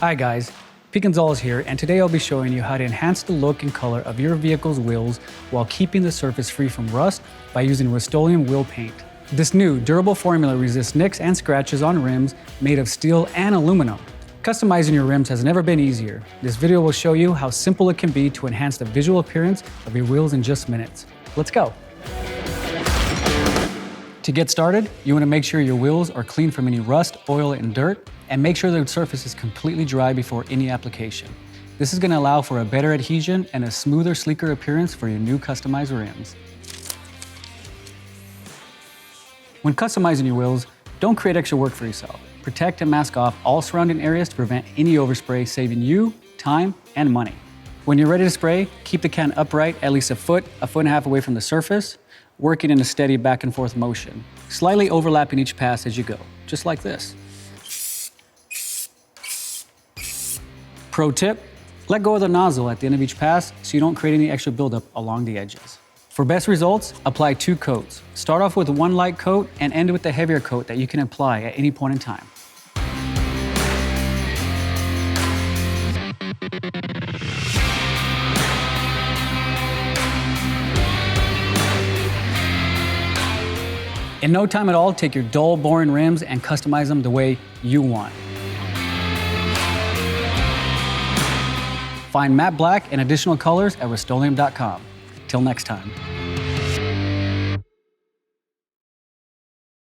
Hi guys, Pete Gonzales here, and today I'll be showing you how to enhance the look and color of your vehicle's wheels while keeping the surface free from rust by using Rust-Oleum Wheel Paint. This new durable formula resists nicks and scratches on rims made of steel and aluminum. Customizing your rims has never been easier. This video will show you how simple it can be to enhance the visual appearance of your wheels in just minutes. Let's go. To get started, you want to make sure your wheels are clean from any rust, oil, and dirt, and make sure the surface is completely dry before any application. This is going to allow for a better adhesion and a smoother, sleeker appearance for your new customized rims. When customizing your wheels, don't create extra work for yourself. Protect and mask off all surrounding areas to prevent any overspray, saving you time and money. When you're ready to spray, keep the can upright at least a foot and a half away from the surface, working in a steady back and forth motion, slightly overlapping each pass as you go, just like this. Pro tip, let go of the nozzle at the end of each pass so you don't create any extra buildup along the edges. For best results, apply 2 coats. Start off with one light coat and end with the heavier coat that you can apply at any point in time. In no time at all, take your dull, boring rims and customize them the way you want. Find matte black and additional colors at Rust-Oleum.com. Till next time.